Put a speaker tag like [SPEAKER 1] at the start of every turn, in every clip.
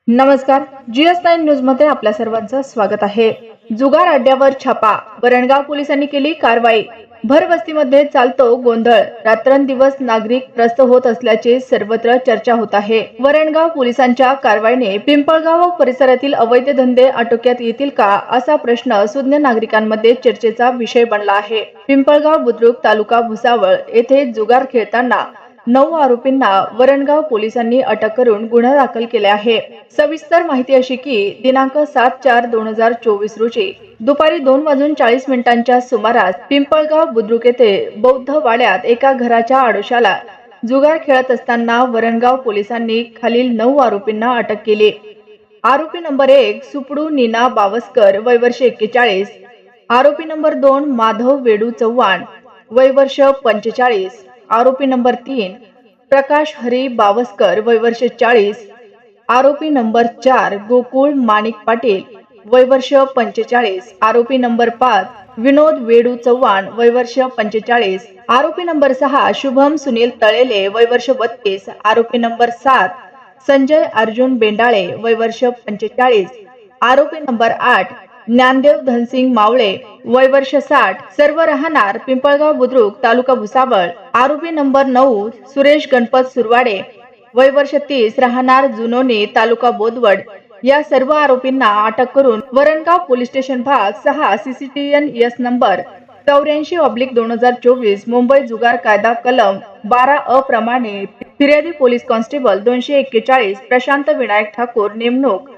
[SPEAKER 1] नमस्कार. GS9 news मध्ये आपल्या सर्वांचं स्वागत आहे. जुगार अड्ड्यावर छापा, वरणगाव पोलिसांनी केली कारवाई. भर वस्तीमध्ये चालतो गोंधळ, रात्रंदिवस नागरिक त्रस्त होत असल्याचे सर्वत्र चर्चा होत आहे. वरणगाव पोलिसांच्या कारवाईने पिंपळगाव परिसरातील अवैध धंदे आटोक्यात येतील का, असा प्रश्न सुज्ञ नागरिकांमध्ये चर्चेचा विषय बनला आहे. पिंपळगाव बुद्रुक तालुका भुसावळ येथे जुगार खेळताना 9 आरोपींना वरणगाव पोलिसांनी अटक करून गुन्हा दाखल केला आहे. सविस्तर माहिती अशी की दिनांक 7/4/2024 रोजी दुपारी 2:40 सुमारास पिंपळगाव बुद्रुक येथे बौद्ध वाड्यात एका घराच्या आडोशाला जुगार खेळत असताना वरणगाव पोलिसांनी खालील 9 आरोपींना अटक केली. आरोपी नंबर 1 सुपडू नीना बावस्कर, वय वर्ष 41. आरोपी नंबर 2 माधव वेडू चव्हाण, वय वर्ष 45. आरोपी नंबर 3 प्रकाश हरी बावस्कर, वय वर्ष 40. आरोपी नंबर 4 गोकुळ माणिक पाटील, वय वर्ष 45. आरोपी नंबर 5 विनोद वेडू चव्हाण, वय वर्ष 45. आरोपी नंबर 6 शुभम सुनील तळेले, वय वर्ष 32. आरोपी नंबर 7 संजय अर्जुन बेंडाळे, वय वर्ष 45. आरोपी नंबर 8 ज्ञानदेव धनसिंग मावळे, वय वर्ष 60. सर्व राहणार पिंपळगाव बुद्रुक तालुका भुसावळ. आरोपी नंबर 9 सुरेश गणपत सुरवाडे, वय वर्ष 30, राहणार जुनोनी तालुका बोदवड. या सर्व आरोपींना अटक करून वरणगाव पोलीस स्टेशन भाग 6 CCTN नंबर 84/2024 मुंबई जुगार कायदा कलम 12 प्रमाणे फिर्यादी पोलीस कॉन्स्टेबल 241 प्रशांत विनायक ठाकूर नेमणूक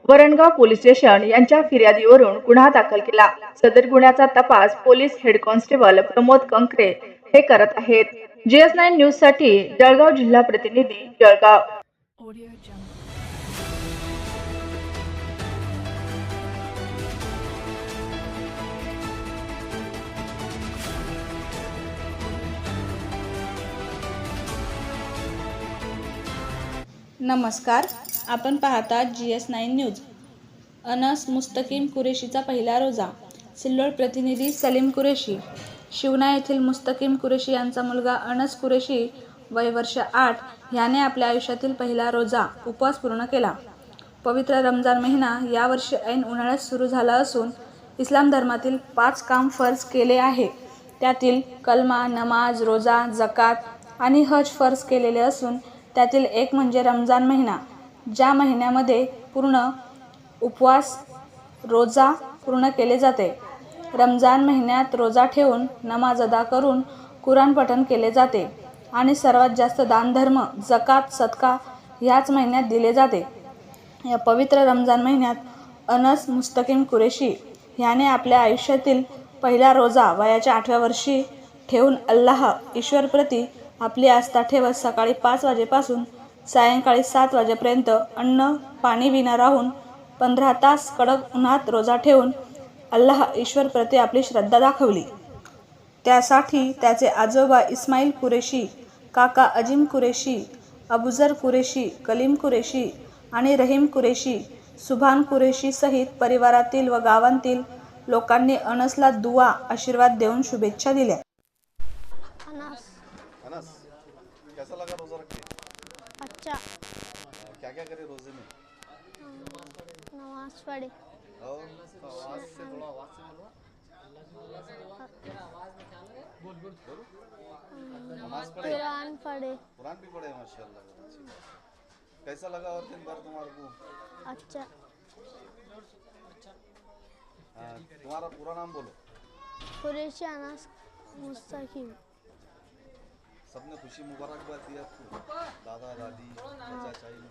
[SPEAKER 1] वरणगाव पोलीस स्टेशन यांच्या फिर्यादीवरून गुन्हा दाखल केला. सदर गुन्ह्याचा तपास पोलीस हेड कॉन्स्टेबल प्रमोद कंकरे हे करत आहेत. GS9 न्यूज साठी जळगाव जिल्हा प्रतिनिधी जळगाव.
[SPEAKER 2] नमस्कार, आपण पाहता GS9 न्यूज. अनस मुस्तकीम कुरेशीचा पहिला रोजा. सिल्लोड प्रतिनिधी सलीम कुरेशी. शिवना येथील मुस्तकीम कुरेशी यांचा मुलगा अनस कुरेशी, वय वर्ष 8, याने आपल्या आयुष्यातील पहिला रोजा उपवास पूर्ण केला. पवित्र रमजान महिना यावर्षी ऐन उन्हाळ्यात सुरू झाला असून इस्लाम धर्मातील 5 काम फर्ज केले आहे. त्यातील कलमा, नमाज, रोजा, जकात आणि हज फर्ज केलेले असून त्यातील एक म्हणजे रमजान महिना, ज्या महिन्यामध्ये पूर्ण उपवास रोजा पूर्ण केले जाते. रमजान महिन्यात रोजा ठेवून नमाज अदा करून कुराण पठण केले जाते आणि सर्वात जास्त दानधर्म, जकात, सदका ह्याच महिन्यात दिले जाते. या पवित्र रमजान महिन्यात अनस मुस्तकीम कुरेशी ह्याने आपल्या आयुष्यातील पहिला रोजा वयाच्या 8व्या वर्षी ठेवून अल्लाह ईश्वरप्रती आपली आस्था ठेवत सकाळी 5 वाजेपासून सायंकाळी 7 वाजेपर्यंत अन्न पाणी विना राहून 15 तास कडक उन्हात रोजा ठेवून अल्लाह ईश्वरप्रती आपली श्रद्धा दाखवली. त्यासाठी त्याचे आजोबा इस्माईल कुरेशी, काका अजिम कुरेशी, अबुजर कुरेशी, कलीम कुरेशी आणि रहीम कुरेशी, सुभान कुरेशी सहित परिवारातील व गावांतील लोकांनी अनसला दुआ आशीर्वाद देऊन शुभेच्छा दिल्या.
[SPEAKER 3] अनस, कैसा लगा रोजा रख के?
[SPEAKER 4] अच्छा।
[SPEAKER 3] क्या क्या करे रोजे में?
[SPEAKER 4] नमाज पढ़े।
[SPEAKER 3] और आवाज से थोड़ा आवाज से बोलो। नमाज पढ़े,
[SPEAKER 4] कुरान पढ़े।
[SPEAKER 3] कुरान भी पढ़े, माशाल्लाह, बहुत अच्छी बात। कैसा लगा और दिन भर तुम्हारे को?
[SPEAKER 4] अच्छा।
[SPEAKER 3] हाँ, तुम्हारा पूरा नाम बोलो।
[SPEAKER 4] कुरैशी अनस मुस्तकीम।
[SPEAKER 3] सबने खुशी मुबारकबाद दी आपको, दादा दादी चाचा चाची ने?